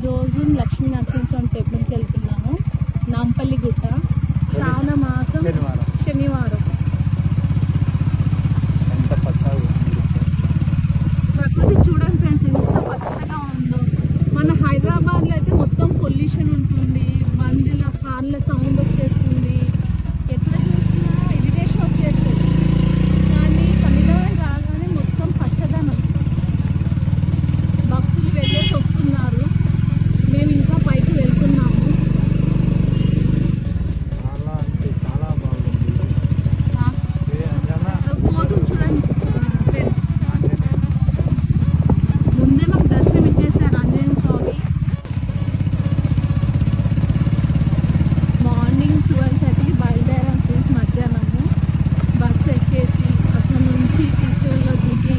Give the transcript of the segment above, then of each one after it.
ఈరోజు లక్ష్మీ నరసింహస్వామి టెంపుల్కి వెళ్తున్నాము. నాంపల్లి గుట్ట, శ్రావణ మాసం శనివారం. ప్రకృతి చూడండి ఫ్రెండ్స్, ఎంత పచ్చగా ఉందో. మన హైదరాబాద్లో అయితే మొత్తం పొల్యూషన్ ఉంటుంది, బండిల కార్ల సౌండ్ వచ్చేస్తుంది, ఎట్లా చూసినా ఇరిటేషన్ వచ్చేస్తుంది. కానీ సన్నిధానం రాగానే మొత్తం పచ్చదనం. భక్తులు వెళ్ళేసి వస్తున్నారు, మేము ఇంకా పైకి వెళ్తున్నాము. కోతులు చూడండి ఫ్రెండ్స్, ముందే మాకు దర్శనం ఇచ్చేసారు ఆంజనేయ స్వామి. మార్నింగ్ 12:30 బయలుదేరాం ఫ్రెండ్స్. మధ్యాహ్నము బస్సు ఎక్కేసి అక్కడ నుంచి శ్రీశైలంలో దిగి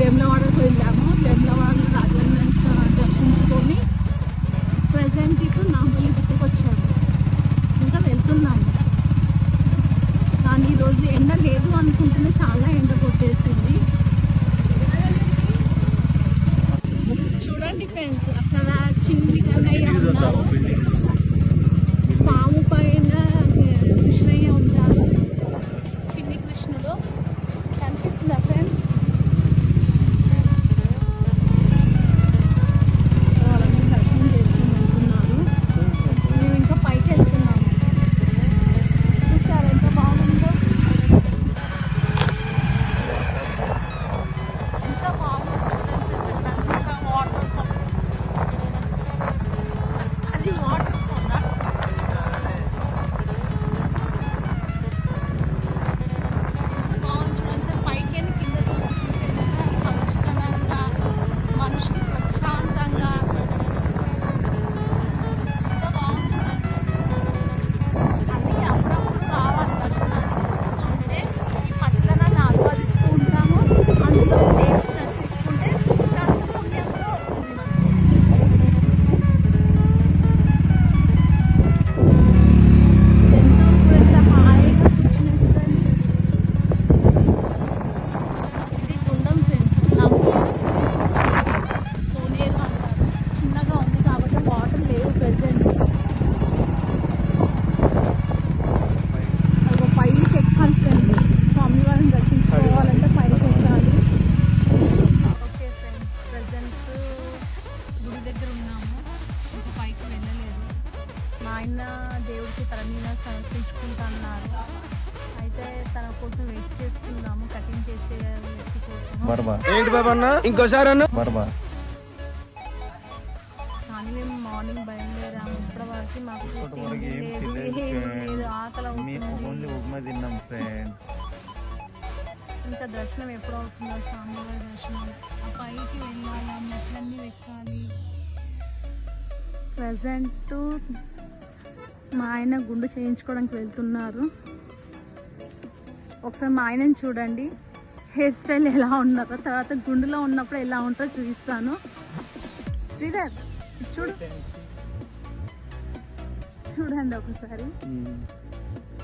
వేములవాడకు వెళ్ళాము. వేములవాడలో రాజాంజనేయ స్వామి దర్శించుకొని ప్రజెంట్ ఇప్పుడు నాంపల్లి గుట్టకు వచ్చాము. ఇంకా వెళ్తున్నాము. కానీ ఈరోజు ఎండ లేదు అనుకుంటేనే చాలా ఎండ కొట్టేసింది. చూడండి ఫ్రెండ్స్, అక్కడ చిన్ని కన్నయ్య ఉన్నారు, పాము పైన కృష్ణయ్య ఉంటారు, చిన్ని కృష్ణుడు కనిపిస్తుందా ఫ్రెండ్స్? వాళ్ళని దర్శనం చేసుకుని వెళ్తున్నారు. మేము ఇంకా పైకి వెళ్తున్నాము. చూసారు ఎంత బాగుందో, ఎంత బాగుందో. వాటర్ అది వాటర్ పోదా? బాగుంది చూడండి. పైకి వెళ్ళి కింద చూస్తుంటే పచ్చదనంగా, మనిషికి ప్రశాంతంగా ఎంత బాగుంది చూడండి. అందుకే అప్పుడప్పుడు రావాలి దర్శనానికి. వస్తుంటే ఈ పచ్చదనాన్ని ఆస్వాదిస్తూ ఉంటాము. అందులో దేవుడు దర్శించుకుంటే కాస్త పుణ్యం కూడా వస్తుంది మనకి. జంతువులు కూడా ఎంత హాయిగా కూర్చునేస్తుంది. ఇది గుండం ఫ్రెండ్స్, కోనేరు అంటారు. చిన్నగా ఉంది కాబట్టి వాటర్ లేవు ప్రెసెంట్. అదిగో పైకి ఎక్కాలి ఫ్రెండ్స్. స్వామివారిని దర్శించుకోవాలంటే పైకి ఎక్కాలి. ఓకే ఫ్రెండ్స్, ప్రజెంట్ గుడి దగ్గర ఉన్నాము, ఇంకా పైకి వెళ్ళలేదు. మా ఆయన దేవుడికి తలనీలా సమర్పించుకుంటా అన్నారు. అయితే తన కోసం వెయిట్ చేస్తున్నాము, కటింగ్ చేసే వ్యక్తి కోసం. ఏంటి బాబా అన్న ఇంకోసారి అన్న కానీ మేము మార్నింగ్ బయలుదేరాము. ఇప్పటి వరకు మాకు లేదు, ఆకలి అవుతుంది. ఇంకా దర్శనం ఎప్పుడు అవుతుందో స్వామివారి దర్శనం. ఆ పైకి వెళ్ళాలి, మెట్లన్నీ ఎక్కాలి. ప్రజెంట్ మా ఆయన గుండు చేయించుకోవడానికి వెళ్తున్నారు. ఒకసారి మా ఆయనని చూడండి, హెయిర్ స్టైల్ ఎలా ఉన్నారో, తర్వాత గుండులో ఉన్నప్పుడు ఎలా ఉంటారో చూపిస్తాను. శ్రీధర్ చూడండి ఒకసారి.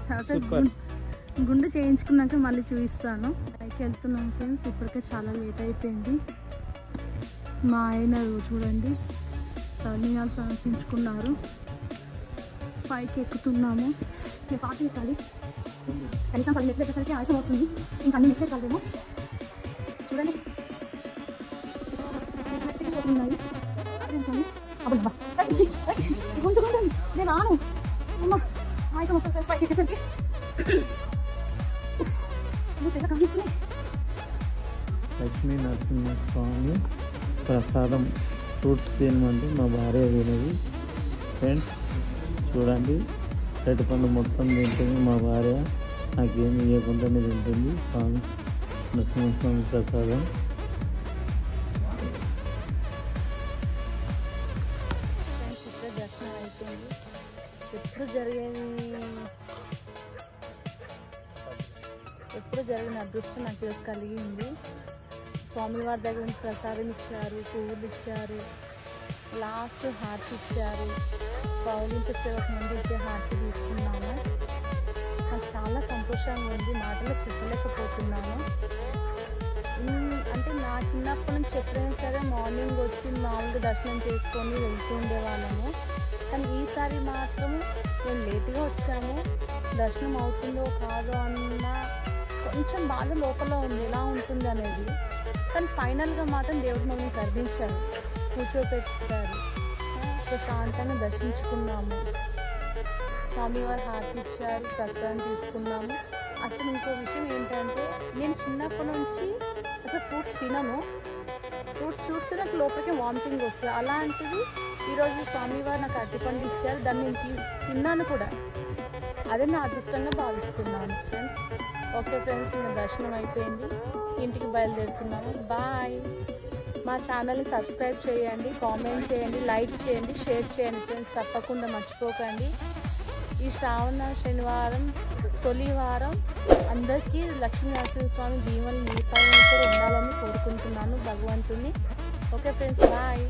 తర్వాత గుండు చేయించుకున్నాక మళ్ళీ చూపిస్తాను. పైకి వెళ్తున్నాం ఫ్రెండ్స్. ఇప్పటికే చాలా లేట్ అయిపోయింది. మా ఆయన చూడండి తలనీలాలు సమర్పించుకున్నారు. పైకి ఎక్కుతున్నాము. మేము పాట ఎక్కాలి. కనీసం 10 మెట్లు ఎక్కేసరికి ఆయాసం వస్తుంది. ఇంకా అన్ని మెట్లు ఎక్కాలేమో చూడండి. ఉన్నాయి కొంచెం కొంచెం నేను ఆను అమ్మ ఆయాసం వస్తుంది ఫ్రెండ్స్ పైకి ఎక్కేసరికి. కనిపిస్తున్నాయి. లక్ష్మీ నరసింహస్వామి ప్రసాదం ఫ్రూట్స్ తినమంటే మా భార్య తినేది ఫ్రెండ్స్. చూడండి, అరటిపండు మొత్తం తింటుంది మా భార్య, నాకేమి ఇవ్వకుండానే తింటుంది. స్వామి నరసింహస్వామి ప్రసాదం. దర్శనం అయిపోయింది. ఎప్పుడు జరిగిన అదృష్టం నాకు ఈరోజు కలిగింది. స్వామివారి దగ్గర నుంచి ప్రసాదం ఇచ్చారు, పువ్వులు ఇచ్చారు, లాస్ట్ హార్ట్ ఇచ్చారు. పౌలింపు సేవకు ముందు ఇచ్చే హార్ట్ తీసుకున్నాను. నాకు చాలా సంతోషంగా ఉంది, మాటలు చెప్పలేకపోతున్నాను. అంటే నా చిన్నప్పటి నుంచి ఎప్పుడైనా సరే మార్నింగ్ వచ్చి మామూలుగా దర్శనం చేసుకొని వెళ్తూ ఉండేవాళ్ళము. కానీ ఈసారి మాత్రం మేము లేట్గా వచ్చాము. దర్శనం అవుతుందో కాదో అన్న కొంచెం బాధ లోపల ఉంది, ఎలా ఉంటుంది అనేది. కానీ ఫైనల్గా మాత్రం దేవుడు మమ్మల్ని కర్దించారు, కూర్చోపెట్టారు, ప్రశాంతంగా దర్శించుకున్నాము. స్వామివారు హారతి ఇచ్చారు, ప్రసాదం తీసుకున్నాము. అసలు ఇంకో విషయం ఏంటంటే, నేను చిన్నప్పటి నుంచి అసలు ఫ్రూట్స్ తినను. ఫ్రూట్స్ చూస్తే నాకు లోపలికి వామిటింగ్ వస్తుంది. అలాంటిది ఈరోజు స్వామివారు నాకు అరటిపండు ఇచ్చారు, దాన్ని నేను తిన్నాను కూడా. అదే నా అదృష్టంగా భావిస్తున్నాను ఫ్రెండ్స్. ఓకే ఫ్రెండ్స్, నా దర్శనం అయిపోయింది, ఇంటికి బయలుదేరుతున్నాను. బాయ్. మా ఛానల్ని సబ్స్క్రైబ్ చేయండి, కామెంట్ చేయండి, లైక్ చేయండి, షేర్ చేయండి ఫ్రెండ్స్, తప్పకుండా మర్చిపోకండి. ఈ శ్రావణ శనివారం తొలి వారం అందరికీ లక్ష్మీనరసింహస్వామి దీవెనలు మీ పైన కూడా ఉండాలని కోరుకుంటున్నాను భగవంతుని. Okay friends, bye.